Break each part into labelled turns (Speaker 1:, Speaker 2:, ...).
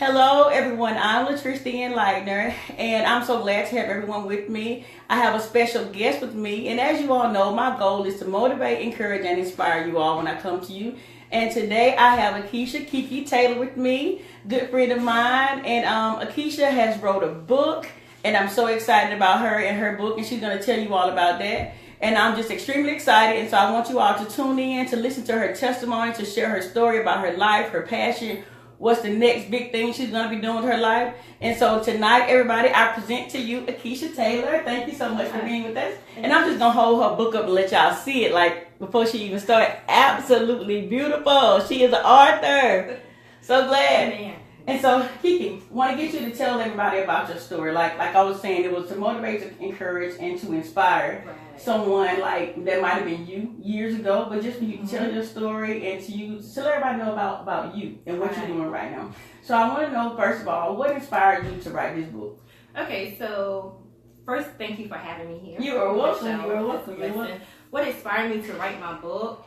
Speaker 1: Hello, everyone. I'm Latrice Lightner, and I'm so glad to have everyone with me. I have a special guest with me, and as you all know, my goal is to motivate, encourage, and inspire you all when I come to you. And today I have Akiesha Taylor with me, good friend of mine, and Akiesha has wrote a book, and I'm so excited about her and her book, and she's going to tell you all about that. And I'm just extremely excited, and so I want you all to tune in to listen to her testimony, to share her story about her life, her passion, what's the next big thing she's going to be doing with her life. And so tonight, everybody, I present to you Akiesha Taylor. Thank you so much for being with us. And I'm just going to hold her book up and let y'all see it, like, before she even started. Absolutely beautiful. She is an author. So glad.
Speaker 2: Amen.
Speaker 1: And so, Kiki, want to get you to tell everybody about your story. Like I was saying, it was to motivate, to encourage, and to inspire someone like that might have been you years ago, but just for you to tell your story and to tell everybody know about you and what you're doing right now. So I want to know, first of all, what inspired you to write this book?
Speaker 2: Okay, so first, thank you for having me here.
Speaker 1: You are welcome. You are welcome.
Speaker 2: What inspired me to write my book?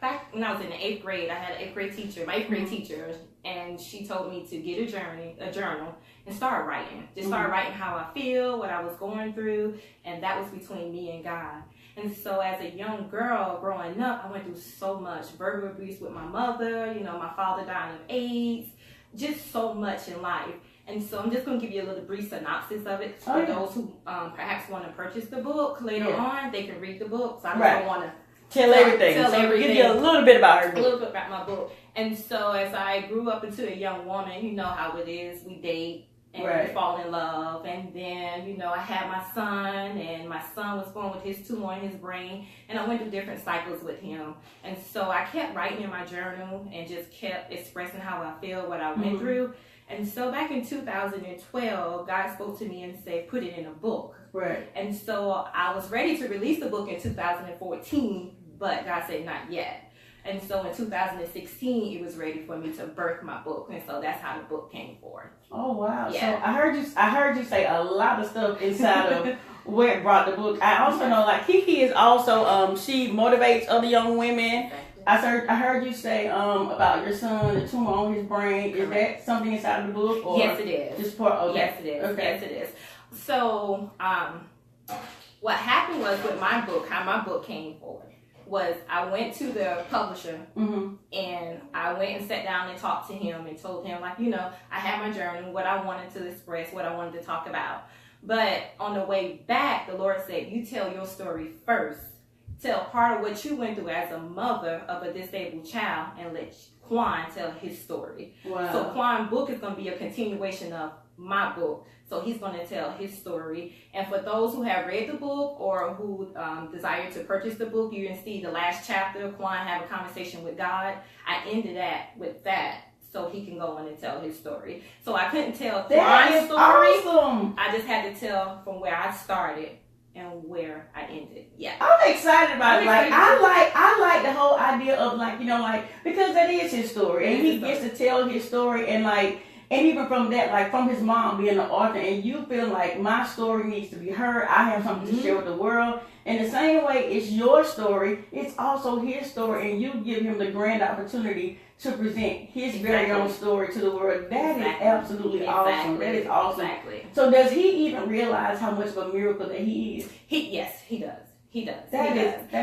Speaker 2: Back when I was in the 8th grade, I had an 8th grade teacher, my 8th grade teacher, and she told me to get a journal, and start writing. Just start writing how I feel, what I was going through, and that was between me and God. And so as a young girl growing up, I went through so much verbal abuse with my mother, my father dying of AIDS, just so much in life. And so I'm just going to give you a little brief synopsis of it for those who perhaps want to purchase the book later on. They can read the book, so I don't want to
Speaker 1: Tell everything. Give you a little bit about her book.
Speaker 2: A little bit about my book. And so as I grew up into a young woman, you know how it is. We date and we fall in love. And then, I had my son, and my son was born with his tumor in his brain. And I went through different cycles with him. And so I kept writing in my journal and just kept expressing how I feel, what I went through. And so back in 2012, God spoke to me and said, put it in a book.
Speaker 1: Right.
Speaker 2: And so I was ready to release the book in 2014. But God said, not yet. And so in 2016, it was ready for me to birth my book. And so that's how the book came forth.
Speaker 1: Oh, wow.
Speaker 2: Yeah.
Speaker 1: So I heard you say a lot of stuff inside of where it brought the book. I also know, like, Kiki is also, she motivates other young women. Exactly. I heard you say about your son, the tumor on his brain. Is that something inside of the book? Or
Speaker 2: yes, it is.
Speaker 1: Just part, okay.
Speaker 2: Yes, it is. Okay. Yes, it is. So what happened was with my book, how my book came forward, was I went to the publisher and I went and sat down and talked to him and told him, like, I had my journal, what I wanted to express, what I wanted to talk about. But on the way back, the Lord said, you tell your story first. Tell part of what you went through as a mother of a disabled child, and let Quan tell his story. Wow. So Quan's book is going to be a continuation of my book. So he's going to tell his story. And for those who have read the book or who desire to purchase the book, you can see the last chapter, Quan have a conversation with God. I ended with that so he can go on and tell his story. So I couldn't tell Quan's story.
Speaker 1: Awesome.
Speaker 2: I just had to tell from where I started and where I ended. Yeah.
Speaker 1: I'm excited about it. Like, I like the whole idea of, like, because that is his story. And he gets to tell his story, and even from that, like, from his mom being an author, and you feel like my story needs to be heard. I have something to share with the world. In the same way, it's your story. It's also his story, and you give him the grand opportunity to present his very own story to the world. That is absolutely awesome. That is awesome.
Speaker 2: Exactly.
Speaker 1: So does he even realize how much of a miracle that he is?
Speaker 2: Yes, he does. He does.
Speaker 1: That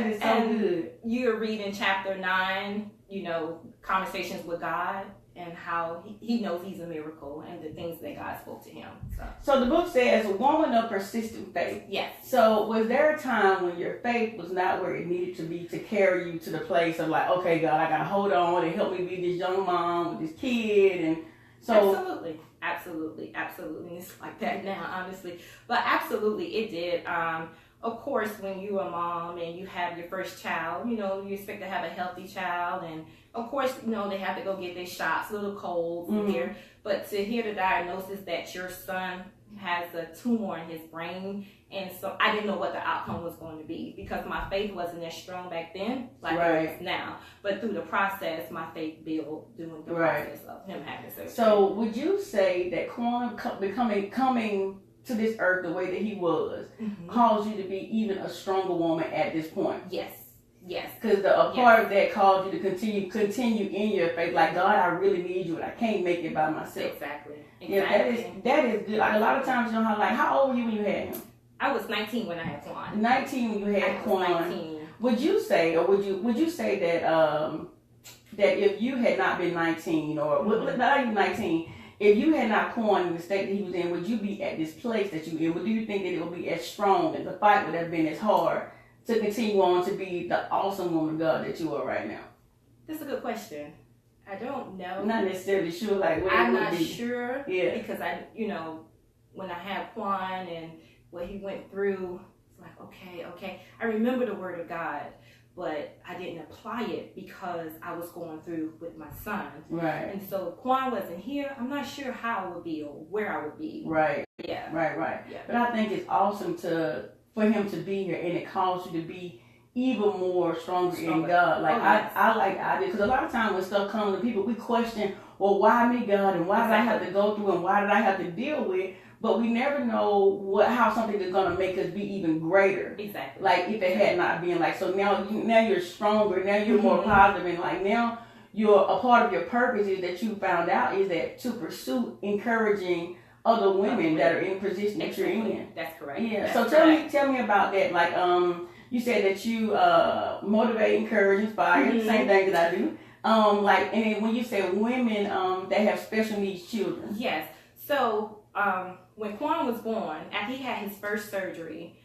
Speaker 1: is so good.
Speaker 2: You're reading chapter 9, conversations with God, and how he knows he's a miracle and the things that God spoke to him.
Speaker 1: So the book says, a woman of persistent faith.
Speaker 2: Yes.
Speaker 1: So was there a time when your faith was not where it needed to be to carry you to the place of, like, okay, God, I got to hold on and help me be this young mom with this kid? And so
Speaker 2: Absolutely. It's like that now, honestly. But absolutely, it did. Of course, when you're a mom and you have your first child, you expect to have a healthy child. And of course, they have to go get their shots, little colds here. But to hear the diagnosis that your son has a tumor in his brain, and so I didn't know what the outcome was going to be, because my faith wasn't as strong back then like it is now. But through the process, my faith built during the process of him having surgery.
Speaker 1: So would you say that Quan coming to this earth the way that he was caused you to be even a stronger woman at this point?
Speaker 2: Yes. Yes.
Speaker 1: Because a part of that calls you to continue in your faith. Like, God, I really need you, and I can't make it by myself.
Speaker 2: Exactly.
Speaker 1: Yeah, that is good. Like, a lot of times, you know how, like, how old were you when you had him?
Speaker 2: I was 19 when I had Quan.
Speaker 1: 19 when you had Quan.
Speaker 2: 19.
Speaker 1: Would you say that that if you had not been 19, or not even 19, if you had not Quan in the state that he was in, would you be at this place that you in? Would you think that it would be as strong, and the fight would have been as hard to continue on to be the awesome woman of God that you are right now?
Speaker 2: That's a good question. I don't know.
Speaker 1: I'm not necessarily sure. Like, what
Speaker 2: I'm
Speaker 1: it would
Speaker 2: not
Speaker 1: be.
Speaker 2: sure.
Speaker 1: Yeah.
Speaker 2: Because when I had Quan and what he went through, it's like, okay. I remember the word of God, but I didn't apply it because I was going through with my son.
Speaker 1: Right.
Speaker 2: And so if Quan wasn't here, I'm not sure how I would be or where I would be.
Speaker 1: Right.
Speaker 2: Yeah.
Speaker 1: Right.
Speaker 2: Yeah.
Speaker 1: But I think it's awesome for him to be here, and it calls you to be even more stronger in God. Like, I did, because a lot of times when stuff comes to people, we question, well, why me, God, and why did I have to go through, and why did I have to deal with? But we never know how something is going to make us be even greater.
Speaker 2: Exactly.
Speaker 1: Like, if it had not been, like, so now you're stronger, now you're more positive, and like now a part of your purpose is that you found out is that to pursue encouraging other women that are in the position that you're in.
Speaker 2: That's correct.
Speaker 1: Yeah.
Speaker 2: That's
Speaker 1: tell me about that. Like, you said that you motivate, encourage, inspire. Same thing that I do. Like, and then when you say women that have special needs children.
Speaker 2: Yes. So when Quan was born, after he had his first surgery,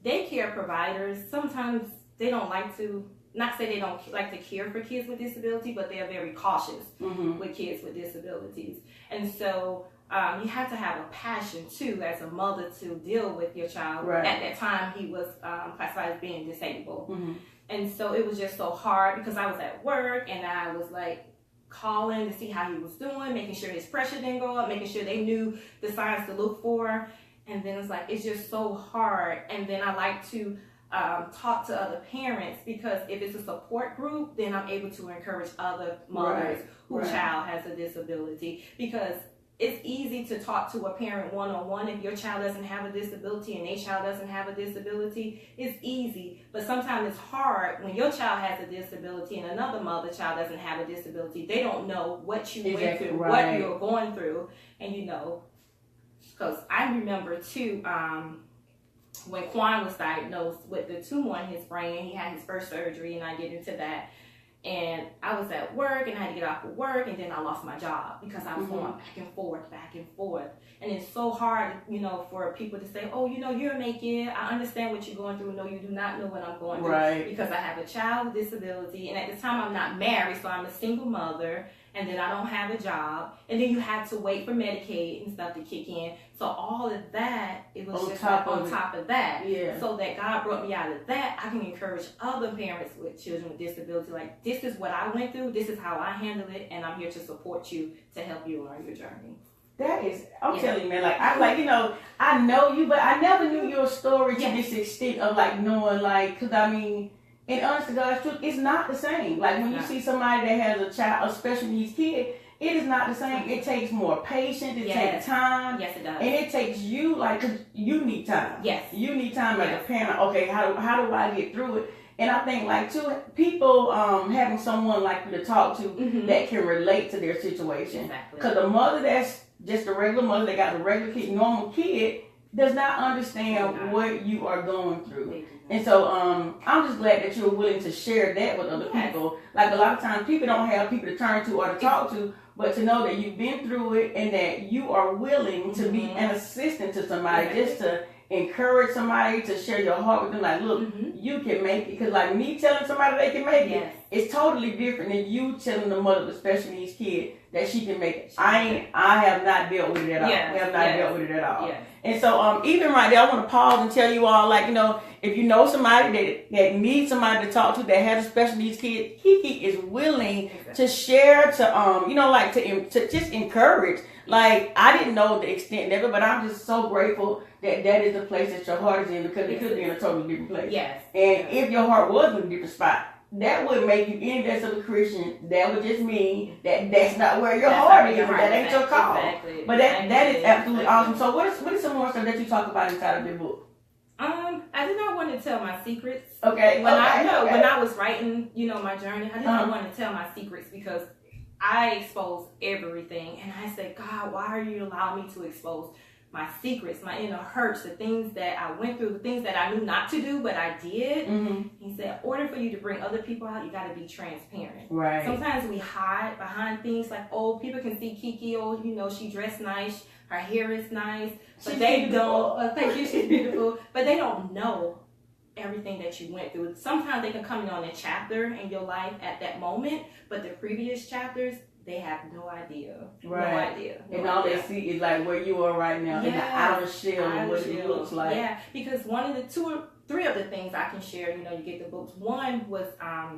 Speaker 2: daycare providers sometimes they don't like to. Not say they don't like to care for kids with disability, but they are very cautious with kids with disabilities, and so. You have to have a passion too as a mother to deal with your child.
Speaker 1: Right.
Speaker 2: At that time he was classified as being disabled. And so it was just so hard because I was at work and I was like calling to see how he was doing, making sure his pressure didn't go up, making sure they knew the signs to look for. And then it's like, it's just so hard. And then I like to talk to other parents, because if it's a support group, then I'm able to encourage other mothers whose child has a disability, because it's easy to talk to a parent one-on-one if your child doesn't have a disability and their child doesn't have a disability. It's easy, but sometimes it's hard when your child has a disability and another mother child doesn't have a disability. They don't know what you went through, what you're going through, and because I remember too, when Quan was diagnosed with the tumor in his brain, he had his first surgery, and I get into that. And I was at work, and I had to get off of work, and then I lost my job because I was going back and forth. And it's so hard, for people to say, oh, you'll make it. I understand what you're going through. No, you do not know what I'm going through. Because I have a child with disability, and at the time I'm not married, so I'm a single mother, and then I don't have a job. And then you have to wait for Medicaid and stuff to kick in. So all of that, it was just on top of that.
Speaker 1: Yeah.
Speaker 2: So that God brought me out of that, I can encourage other parents with children with disability. Like, this is what I went through, this is how I handle it, and I'm here to support you, to help you on your journey.
Speaker 1: That is, I'm telling you, man, I know you, but I never knew your story to this extent of knowing, because in honest to God's truth, it's not the same. Like, when you see somebody that has a child, a special needs kid, it is not the same. It takes more patience. It takes time.
Speaker 2: Yes, it does.
Speaker 1: And it takes you, cause you need time.
Speaker 2: Yes.
Speaker 1: You need time as a parent. Okay, how do I get through it? And I think, too, people having someone like you to talk to that can relate to their situation.
Speaker 2: Exactly.
Speaker 1: Because the mother that's just a regular mother that got a regular kid, normal kid, does not understand what you are going through. And so I'm just glad that you're willing to share that with other people. Like, a lot of times people don't have people to turn to or to talk to, but to know that you've been through it and that you are willing to be an assistant to somebody, just to encourage somebody, to share your heart with them. Like, look, you can make it. Because me telling somebody they can make it, it's totally different than you telling the mother with a special needs kid that she can make it. I have not dealt with it at all. I have not dealt with it at all. And so even right there, I want to pause and tell you all, if you know somebody that needs somebody to talk to that has a special needs kid, Kiki is willing to share, to just encourage. Like, I didn't know the extent of it, but I'm just so grateful that is the place that your heart is in, because it could be in a totally different place.
Speaker 2: Yes.
Speaker 1: And if your heart was in a different spot, that would make you any less of a Christian. That would just mean that's not where your heart is. That ain't your call.
Speaker 2: Exactly.
Speaker 1: But that is absolutely awesome. So what is some more stuff that you talk about inside of your book?
Speaker 2: I did not want to tell my secrets.
Speaker 1: Okay.
Speaker 2: When I was writing, my journey, I did not want to tell my secrets because I exposed everything, and I said, God, why are you allowing me to expose my secrets, my inner hurts, the things that I went through, the things that I knew not to do, but I did. He said, in order for you to bring other people out, you got to be transparent.
Speaker 1: Right.
Speaker 2: Sometimes we hide behind things like, oh, people can see Kiki, oh, she dressed nice, her hair is nice, but
Speaker 1: She's
Speaker 2: they
Speaker 1: beautiful.
Speaker 2: don't. Thank you, she's beautiful, but they don't know everything that you went through. Sometimes they can come in on a chapter in your life at that moment, but the previous chapters, they have no idea.
Speaker 1: Right.
Speaker 2: No idea.
Speaker 1: And all they see is like where you are right now, in the outer shell of what it looks like.
Speaker 2: Yeah, because one of the 2 or 3 of the things I can share, you get the books. One was, I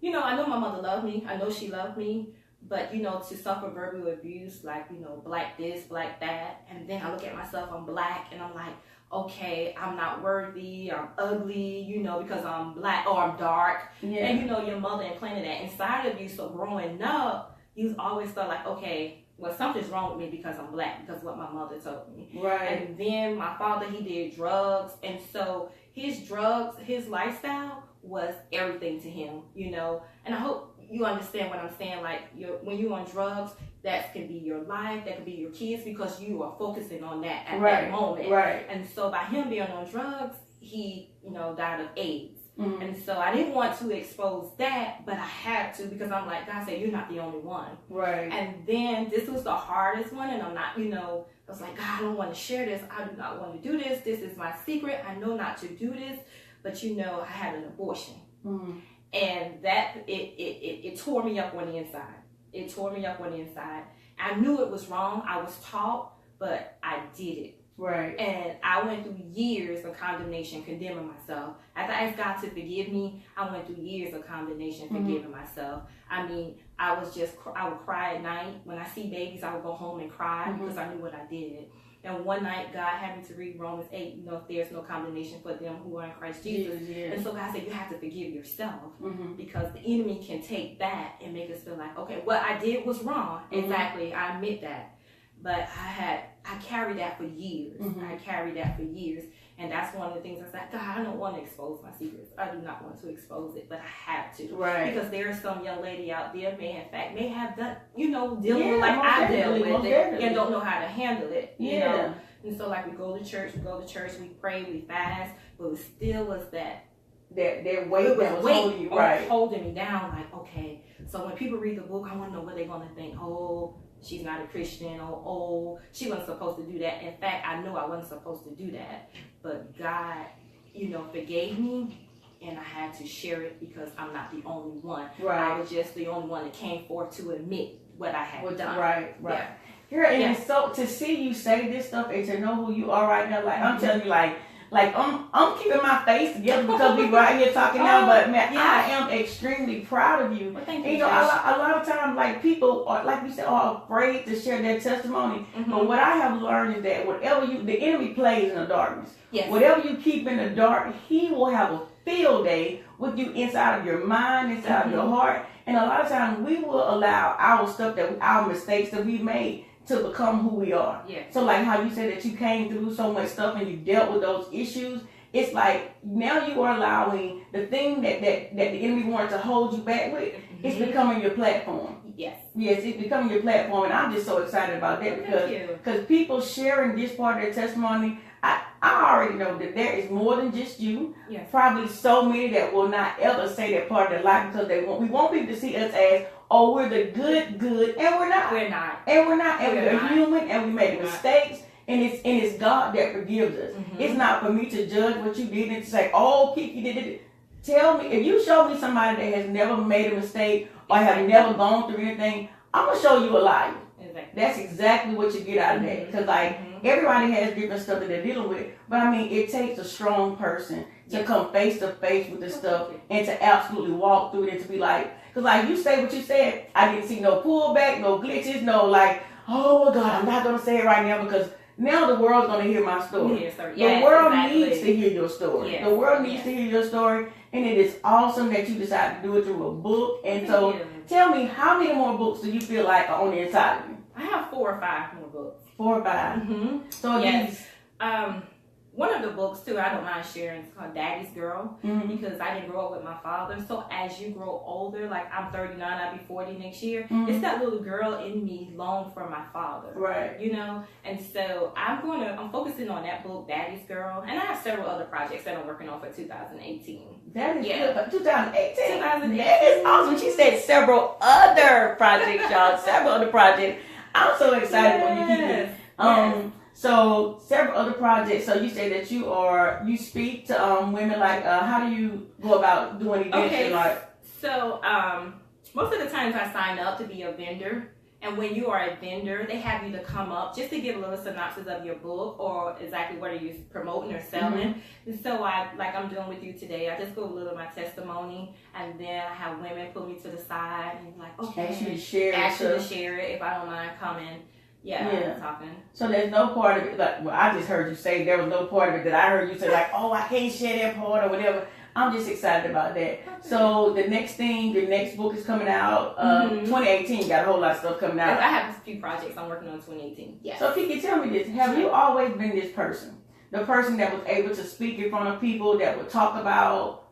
Speaker 2: know my mother loved me. I know she loved me. But, to suffer verbal abuse, like, black this, black that. And then I look at myself, I'm black, and I'm like, okay, I'm not worthy, I'm ugly, because I'm black or I'm dark. Yeah. And, your mother implanted that inside of you. So growing up, you always felt like, okay, well, something's wrong with me because I'm black, because what my mother told me.
Speaker 1: Right.
Speaker 2: And then my father, he did drugs. And so his lifestyle was everything to him, And I hope you understand what I'm saying. Like, when you're on drugs, that can be your life, that could be your kids, because you are focusing on that at that moment. Right. And so by him being on drugs, he, died of AIDS. And so I didn't want to expose that, but I had to, because I'm like, God said, you're not the only one. Right. And then this was the hardest one, and I'm not, I was like, God, I don't want to share this. I do not want to do this. This is my secret. I know not to do this. But I had an abortion. And that, it tore me up on the inside. It tore me up on the inside. I knew it was wrong. I was taught, but I did it. Right. And I went through years of condemnation, condemning myself. After I asked God to forgive me, I went through years of condemnation, forgiving myself. I mean, I would cry at night. When I see babies, I would go home and cry because I knew what I did. And one night, God had me to read Romans 8, if there's no condemnation for them who are in Christ Jesus. Yeah. And so God said, you have to forgive yourself, because the enemy can take that and make us feel like, okay, what I did was wrong. Exactly, I admit that. But I carried that for years. I carried that for years. And that's one of the things I said, God, I don't want to expose my secrets. I do not want to expose it, but I have to. Right. Because there is some young lady out there may have done, dealing with like I dealt with it, and don't know how to handle it. You know? And so like we go to church, we pray, we fast, but it still was that weight that was holding you, holding me down. Like, okay, so when people read the book, I want to know what they're going to think. Oh, she's not a Christian. Oh, she wasn't supposed to do that. In fact, I knew I wasn't supposed to do that. But God, forgave me, and I had to share it because I'm not the only one. Right. I was just the only one that came forth to admit what I had done. Right. Yeah. Girl, and so to see you say this stuff and to know who you are right now, like I'm telling you, like I'm keeping my face together because we right here talking now, but man, I am extremely proud of you. Well, thank you. A lot of times, like people are, like we said, are afraid to share their testimony. But what I have learned is that the enemy plays in the darkness. Yes. Whatever you keep in the dark, he will have a field day with you inside of your mind, inside of your heart. And a lot of times we will allow our mistakes that we made to become who we are. Yeah. So like how you said that you came through so much stuff and you dealt with those issues, it's like now you are allowing the thing that the enemy wanted to hold you back with, it's becoming your platform. Yes. Yes, it's becoming your platform, and I'm just so excited about that because people sharing this part of their testimony, I already know that there is more than just you. Yes. Probably so many that will not ever say that part of their life because we want people to see us as, oh, we're the good, and we're not. We're not. And we're not. And we're human, and we make mistakes, and it's God that forgives us. It's not for me to judge what you did and to say, oh, Kiki did it. Tell me, if you show me somebody that has never made a mistake or have never gone through anything, I'm going to show you a liar. Exactly. That's exactly what you get out of that. Because, everybody has different stuff that they're dealing with. But, it takes a strong person to come face to face with the stuff and to absolutely walk through it and to be like, because, you say what you said, I didn't see no pullback, no glitches, no, oh, God, I'm not going to say it right now because now the world's going to hear my story. The world needs to hear your story. Yes. The world needs to hear your story. And it is awesome that you decided to do it through a book. And so, tell me, how many more books do you feel like are on the inside of you? I have 4 or 5 more books. 4 or 5. So one of the books too, I don't mind sharing, it's called Daddy's Girl, because I didn't grow up with my father. So as you grow older, like I'm 39, I'll be 40 next year, it's that little girl in me long for my father.
Speaker 1: Right.
Speaker 2: You know? And so I'm focusing on that book, Daddy's Girl, and I have several other projects that I'm working on for 2018.
Speaker 1: That is good. 2018.
Speaker 2: 2018.
Speaker 1: That is awesome. She said several other projects, y'all. Several other projects. I'm so excited when you keep it. So several other projects. So you say that you speak to women, like how do you go about doing events?
Speaker 2: Okay.
Speaker 1: And like,
Speaker 2: so most of the times I sign up to be a vendor. And when you are a vendor, they have you to come up just to give a little synopsis of your book or exactly what are you promoting or selling. And so I'm doing with you today, I just go a little of my testimony, and then I have women pull me to the side and like, okay,
Speaker 1: ask you to share it
Speaker 2: if I don't mind coming. Talking.
Speaker 1: So there's no part of it, like, well, I just heard you say there was no part of it that I heard you say like, oh, I can't share that part or whatever. I'm just excited about that. Okay. So the next book is coming out. 2018 got a whole lot of stuff coming out.
Speaker 2: I have a few projects I'm working on in 2018. Yes.
Speaker 1: So Kiki, tell me this: have you always been this person, the person that was able to speak in front of people, that would talk about?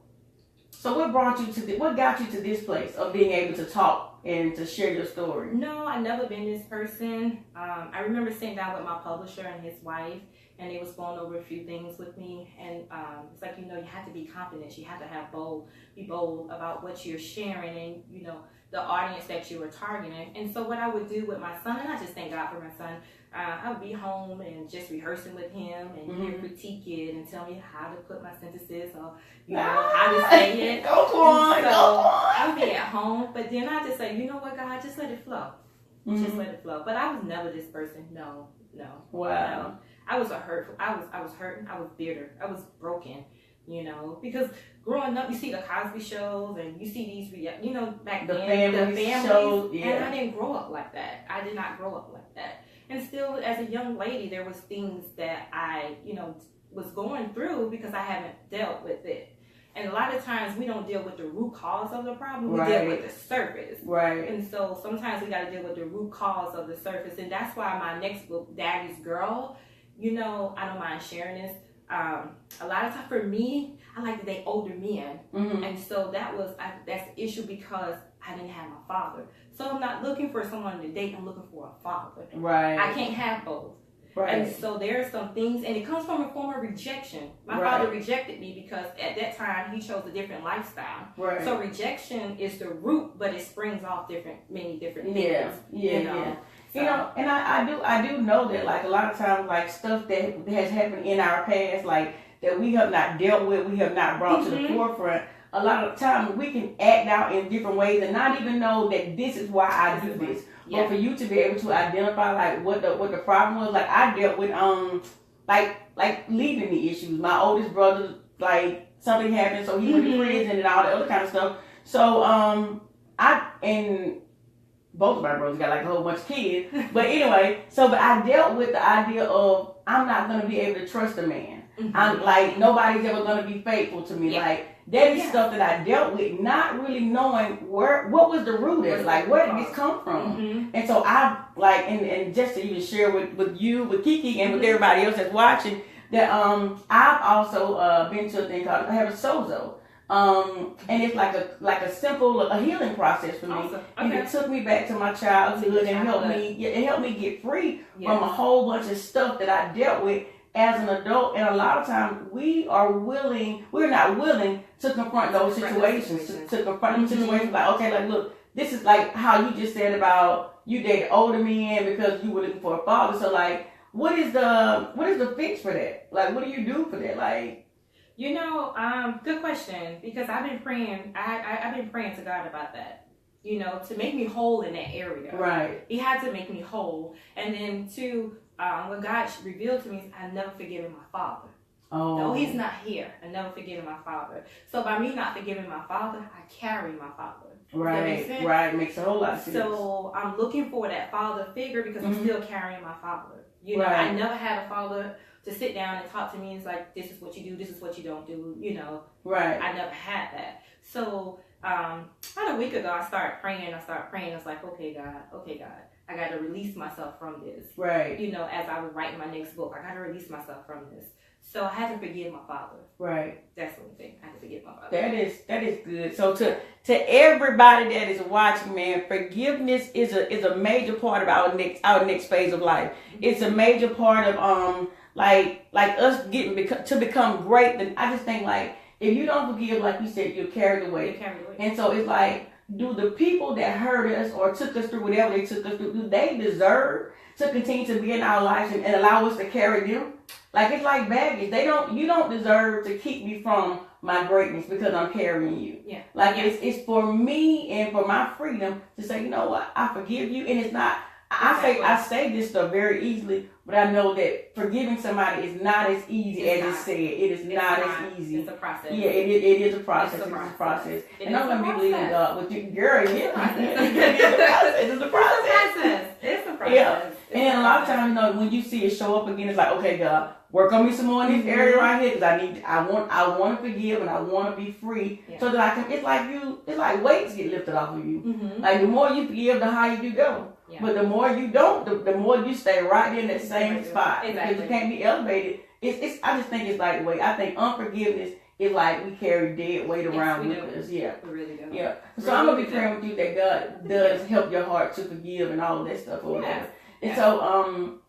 Speaker 1: So what got you to this place of being able to talk and to share your story?
Speaker 2: No, I've never been this person. I remember sitting down with my publisher and his wife, and they was going over a few things with me. And it's like, you have to be confident. You have to be bold about what you're sharing and, the audience that you were targeting. And so what I would do with my son, and I just thank God for my son, I would be home and just rehearsing with him, and he'd critique it and tell me how to put my sentences or, how to say it.
Speaker 1: Go on.
Speaker 2: I would be at home, but then I just say, you know what, God, just let it flow. Just let it flow. But I was never this person. No.
Speaker 1: Wow.
Speaker 2: No. I was hurting. I was bitter. I was broken. Because growing up, you see the Cosby shows and you see these, back then, the family shows, and I didn't grow up like that. I did not grow up like that. And still, as a young lady, there was things that I, was going through because I haven't dealt with it. And a lot of times we don't deal with the root cause of the problem. We deal with the surface. Right. And so sometimes we got to deal with the root cause of the surface. And that's why my next book, Daddy's Girl, I don't mind sharing this. A lot of times for me, I like to date older men. And so that's the issue because I didn't have my father. So I'm not looking for someone to date. I'm looking for a father. Right. I can't have both. Right. And so there are some things, and it comes from a form of rejection. My father rejected me because at that time he chose a different lifestyle. Right. So rejection is the root, but it springs off many different things. Yeah.
Speaker 1: And I do know that, like, a lot of times, like, stuff that has happened in our past, like, that we have not dealt with, we have not brought to the forefront. A lot of times we can act out in different ways and not even know that this is why I do this. Yeah. But for you to be able to identify like what the problem was, like I dealt with like leaving the issues. My oldest brother, like something happened, so he went to prison and all the other kind of stuff. So and both of my brothers got like a whole bunch of kids. But anyway, but I dealt with the idea of I'm not gonna be able to trust a man. I'm like, nobody's ever gonna be faithful to me. Like that is stuff that I dealt with, not really knowing what was the root of it, like where did this come from. And so I like and just to even share with you, with Kiki, and with everybody else that's watching, that I've also been to a thing called I have a sozo. And it's like a simple healing process for me. Awesome. Okay. And it took me back to my childhood and helped me get free from a whole bunch of stuff that I dealt with as an adult. And a lot of times we're not willing to confront those situations, to confront the situations like, okay, like look, this is like how you just said about you dated older men because you were looking for a father. So like, what is the fix for that? Like, what do you do for that? Like,
Speaker 2: good question, because I've been praying. I've been praying to God about that. To make me whole in that area. Right. He had to make me whole, and then what God revealed to me is I've never forgiven my father. Oh. No, he's not here. I never forgiven my father. So by me not forgiving my father, I carry my father.
Speaker 1: Right. Right. Makes a whole lot of sense.
Speaker 2: So I'm looking for that father figure because I'm still carrying my father. I never had a father to sit down and talk to me. It's like, this is what you do, this is what you don't do, Right. I never had that. So about a week ago, I started praying. I was like, okay, God, I got to release myself from this. Right. As I was writing my next book, I got to release myself from this. So I had to forgive my father.
Speaker 1: Right.
Speaker 2: That's one thing. I had to forgive my father.
Speaker 1: That is good. So to everybody that is watching, man, forgiveness is a major part of our next phase of life. It's a major part of like us getting to become great. Then I just think like if you don't forgive, like you said, you're carried away. And so it's like, do the people that hurt us or took us through whatever they took us through, do they deserve to continue to be in our lives and allow us to carry them? Like, it's like baggage. You don't deserve to keep me from my greatness because I'm carrying you.
Speaker 2: Yeah.
Speaker 1: Like, it's for me and for my freedom to say, you know what, I forgive you. And it's not, I say this stuff very easily, but I know that forgiving somebody is not as easy as it's said. It is not as easy.
Speaker 2: It's a process.
Speaker 1: Yeah, it is a process. It's a process. And I'm going to be believing God with you. Girl, yeah. It's a process. It's a process.
Speaker 2: It's a process.
Speaker 1: Yeah. And a lot of times, you know, when you see it show up again, it's like, okay, God, work on me some more in this area right here, because I want to forgive and I want to be free, so that I can. It's like weights get lifted off of you. Mm-hmm. Like the more you forgive, the higher you go. Yeah. But the more you don't, the more you stay right in that same spot. Exactly. Because you can't be elevated. I just think it's like weight. I think unforgiveness is like we carry dead weight around with us. Yeah. We really do. Yeah. So I'm gonna be praying with you that God does help your heart to forgive and all of that stuff over there. And so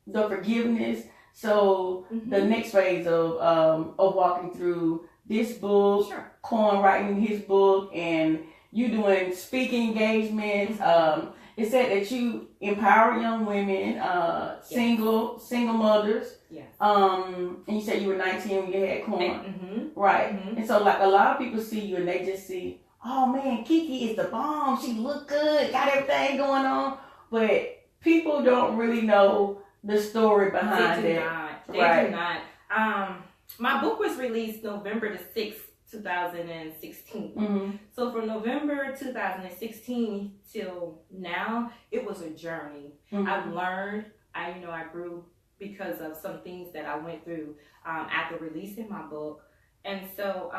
Speaker 1: the forgiveness. So the next phase of walking through this book, Corn writing his book, and you doing speaking engagements. It said that you empower young women, single mothers. Yes. And you said you were 19 when you had Corn. Mm-hmm. Right. Mm-hmm. And so like a lot of people see you and they just see, oh man, Kiki is the bomb. She look good, got everything going on. But people don't really know the story behind it.
Speaker 2: They do not. My book was released November the 6th, 2016. Mm-hmm. So from November 2016 till now, it was a journey. Mm-hmm. I've learned. I grew because of some things that I went through after releasing my book, and so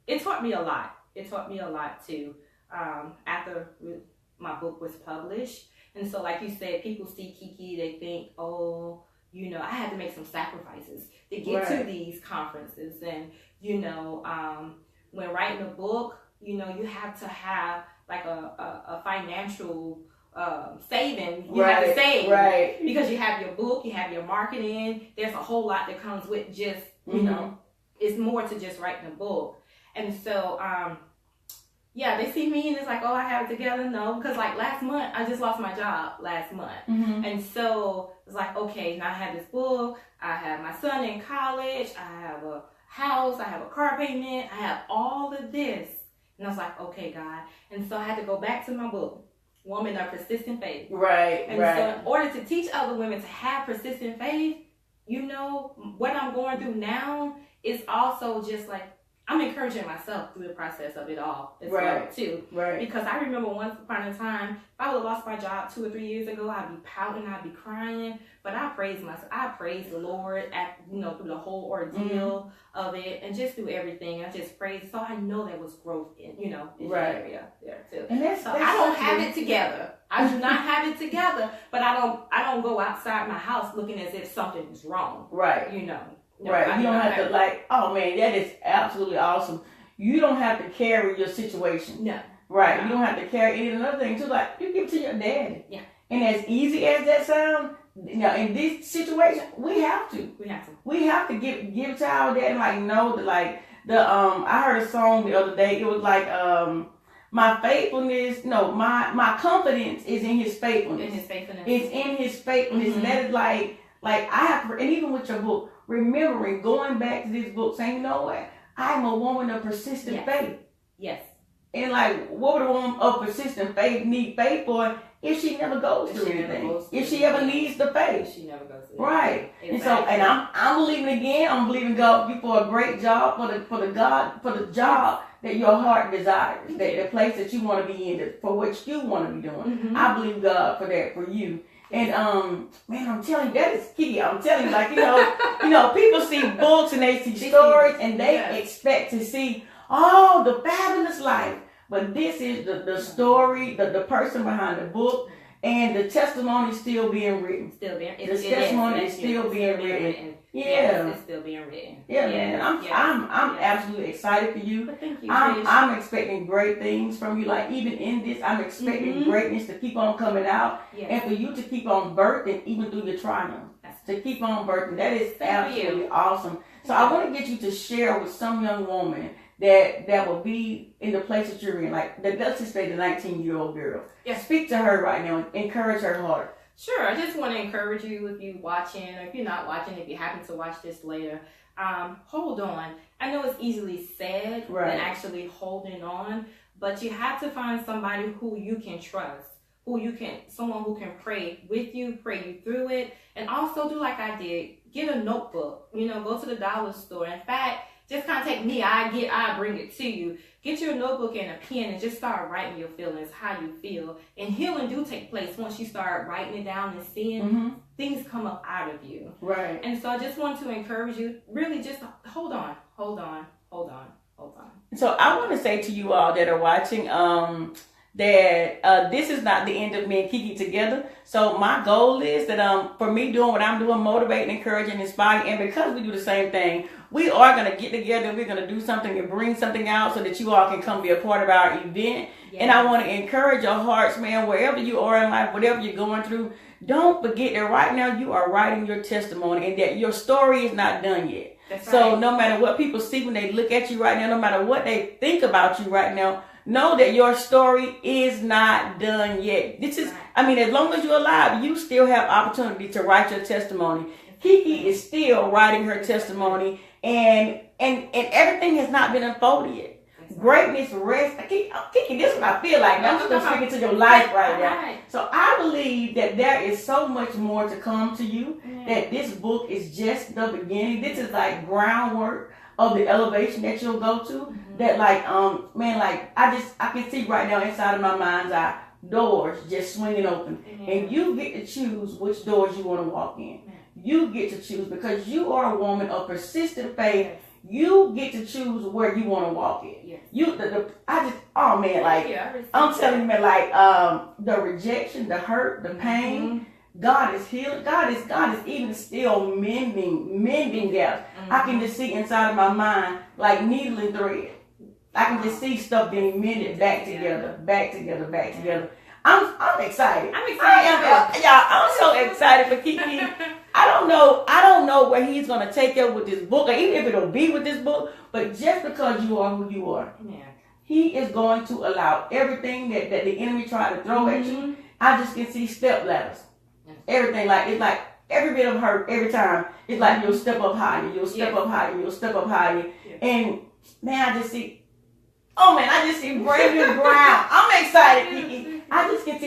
Speaker 2: it taught me a lot. It taught me a lot too. After my book was published. And so, like you said, people see Kiki, they think, oh, I had to make some sacrifices to get to these conferences. And, when writing a book, you have to have like a financial saving. You have to save. Right. Because you have your book, you have your marketing. There's a whole lot that comes with just, it's more to just writing a book. And so, they see me and it's like, oh, I have it together. No, because like last month, I just lost my job last month. Mm-hmm. And so it's like, okay, now I have this book. I have my son in college. I have a house. I have a car payment. I have all of this. And I was like, okay, God. And so I had to go back to my book, Woman of Persistent Faith. Right. And so in order to teach other women to have persistent faith, what I'm going through now is also just like, I'm encouraging myself through the process of it all as well, too. Right. Because I remember once upon a time, if I would have lost my job 2 or 3 years ago, I'd be pouting, I'd be crying. But I praise myself. I praise the Lord through the whole ordeal of it and just through everything. I just praise. So I know there was growth in the area there too. And that's I don't have it together. I do not have it together, but I don't go outside my house looking as if something is wrong. Right. No, right. You don't have to like, oh man, that is absolutely awesome. You don't have to carry your situation. No. Right. No. You don't have to carry it. Another thing too, like you give it to your daddy. Yeah. And as easy as that sounds, in this situation, we have to. We have to give it to our daddy. Like know that like I heard a song the other day. It was like my faithfulness. No, my confidence is in His faithfulness. In His faithfulness. It's in His faithfulness. Mm-hmm. And that is like I have to, and even with your book. Remembering, going back to this book, saying, you know what? I'm a woman of persistent faith. Yes. And like, what would a woman of persistent faith need faith for if she never goes through anything? If she ever needs the faith. She never goes through anything. Exactly. And so, and I'm believing again, I'm believing God for a great job, for the job that your heart desires, that the place that you want to be in, for what you want to be doing. Mm-hmm. I believe God for that, for you. And man, I'm telling you, that is key. I'm telling you, like people see books and they see stories and they expect to see the fabulous life. But this is the story, the person behind the book,
Speaker 1: And the testimony is still being written.
Speaker 2: Still being
Speaker 1: The testimony is still being written. Yeah.
Speaker 2: Yes, it's still being written.
Speaker 1: Yeah, man. I'm absolutely excited for you.
Speaker 2: But thank you,
Speaker 1: I'm expecting great things from you. Like even in this, I'm expecting greatness to keep on coming out, and for you to keep on birthing even through your triumph. To keep on birthing. That is absolutely awesome. So I want to get you to share with some young woman that will be in the place that you're in. Like let's just say the 19-year-old girl.
Speaker 2: Yeah.
Speaker 1: Speak to her right now. Encourage her heart.
Speaker 2: Sure. I just want to encourage you, if you're watching, or if you're not watching, if you happen to watch this later, hold on. I know it's easily said than actually holding on, but you have to find somebody who you can trust, someone who can pray with you, pray you through it, and also do like I did, get a notebook, go to the dollar store. In fact, just contact me, I bring it to you. Get your notebook and a pen and just start writing your feelings, how you feel. And healing do take place once you start writing it down and seeing things come up out of you.
Speaker 1: Right.
Speaker 2: And so I just want to encourage you, really just hold on.
Speaker 1: So I want to say to you all that are watching, that this is not the end of me and Kiki together. So my goal is that for me doing what I'm doing, motivating, encouraging, inspiring, and because we do the same thing, we are going to get together and we're going to do something and bring something out so that you all can come be a part of our event. Yes. And I want to encourage your hearts, man, wherever you are in life, whatever you're going through, don't forget that right now you are writing your testimony and that your story is not done yet. That's so right. No matter what people see when they look at you right now, no matter what they think about you right now, know that your story is not done yet. This is, as long as you're alive, you still have opportunity to write your testimony. Kiki is still writing her testimony, and everything has not been unfolded yet. Greatness rests. Kiki, this is what I feel like. I'm just going to speak into your life right now. So I believe that there is so much more to come to you, that this book is just the beginning. This is like groundwork of the elevation that you'll go to. That I can see right now inside of my mind's eye, doors just swinging open. And you get to choose which doors you want to walk in. You get to choose, because you are a woman of persistent faith. You get to choose where you want to walk in. I'm telling you, man, the rejection, the hurt, the pain, God is healing. God is even still mending gaps. I can just see inside of my mind like needle and thread. I can just see stuff being mended back together. I'm excited. I'm so excited for Kiki. I don't know where he's gonna take her with this book, or even if it'll be with this book. But just because you are who you are, he is going to allow everything that the enemy tried to throw at you. I just can see step ladders. Everything, it's like every bit of hurt every time. It's like you'll step up higher, you'll step up higher, and man, I just see brand new ground. I'm excited, Kiki. I just can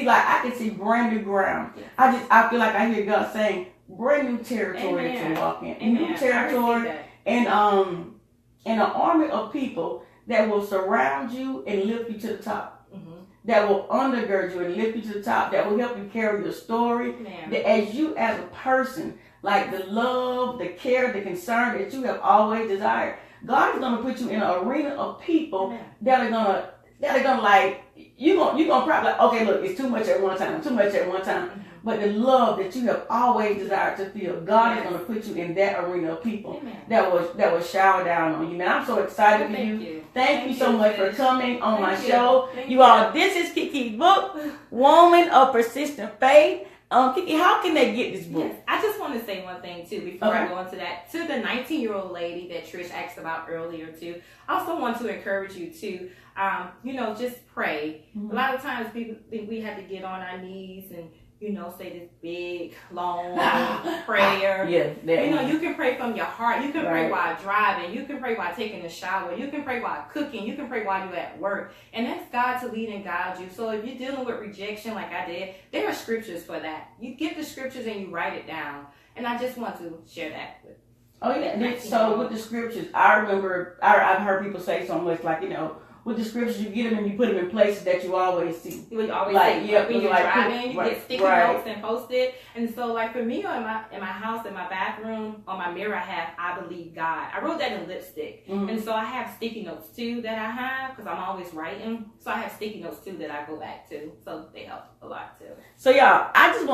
Speaker 1: see brand new ground. I feel like I hear God saying brand new territory to walk in, new territory, and an army of people that will surround you and lift you to the top. That will undergird you and lift you to the top, that will help you carry your story. That as you as a person, like the love, the care, the concern that you have always desired, God is gonna put you in an arena of people that are gonna like you're gonna probably like, okay, look, it's too much at one time. But the love that you have always desired to feel, God is gonna put you in that arena of people that will shower down on you. Man, I'm so excited for you. Thank you so much for coming on my show. You all, this is Kiki's book, Woman of Persistent Faith. Kiki, how can they get this book?
Speaker 2: Yes, I just want to say one thing too before I go into that. To the 19-year-old lady that Trish asked about earlier too, I also want to encourage you to, just pray. A lot of times people think we have to get on our knees and say this big, long prayer. You can pray from your heart. You can pray while driving. You can pray while taking a shower. You can pray while cooking. You can pray while you're at work. And ask God to lead and guide you. So if you're dealing with rejection like I did, there are scriptures for that. You get the scriptures and you write it down. And I just want to share that with
Speaker 1: So with the scriptures, I remember, I've heard people say so much with the scriptures, you get them and you put them in places that you always see.
Speaker 2: You always see. When you're driving, you get sticky notes and post it. And so, for me, in my house, in my bathroom, on my mirror, I have "I believe God." I wrote that in lipstick, and so I have sticky notes too that I have because I'm always writing. So I have sticky notes too that I go back to. So they help a lot too.
Speaker 1: So y'all, I just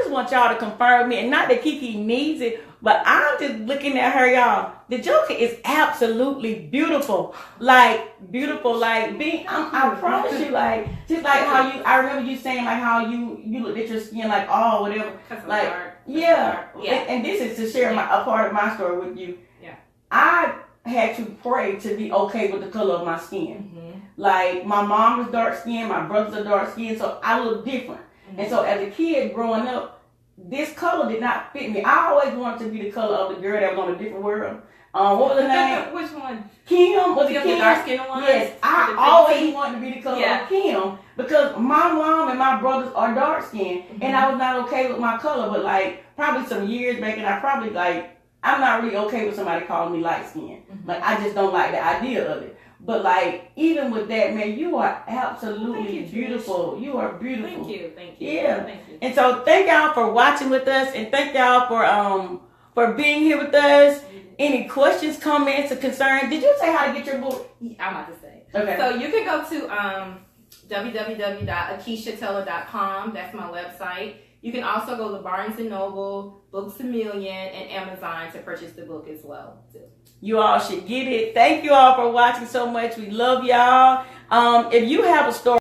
Speaker 1: want y'all to confirm me, and not that Kiki needs it, but I'm just looking at her, y'all. The Joker is absolutely beautiful, like beautiful, like being. I promise you, like just like how you. I remember you saying like how you looked at your skin like oh whatever, like yeah. And this is to share a part of my story with you.
Speaker 2: Yeah,
Speaker 1: I had to pray to be okay with the color of my skin.
Speaker 2: Mm-hmm.
Speaker 1: Like my mom is dark skinned, my brothers are dark skinned, so I look different. Mm-hmm. And so as a kid growing up, this color did not fit me. I always wanted to be the color of the girl that was on A Different World. What was her name?
Speaker 2: Which one?
Speaker 1: Kim. Was it Kim?
Speaker 2: The dark skinned one?
Speaker 1: Yes. I always wanted to be the color of Kim because my mom and my brothers are dark skinned, and I was not okay with my color. But like probably some years back, and I probably like I'm not really okay with somebody calling me light skinned. Mm-hmm. Like I just don't like the idea of it. But like even with that, man, you are absolutely beautiful. You are beautiful.
Speaker 2: Thank you.
Speaker 1: Yeah.
Speaker 2: Thank you.
Speaker 1: And so thank y'all for watching with us, and thank y'all for being here with us. Any questions, comments, or concerns? Did you say how to get your book?
Speaker 2: I'm about to say.
Speaker 1: Okay.
Speaker 2: So you can go to www.akieshataylor.com. That's my website. You can also go to Barnes & Noble, Books A Million, and Amazon to purchase the book as well, too.
Speaker 1: You all should get it. Thank you all for watching so much. We love y'all. If you have a story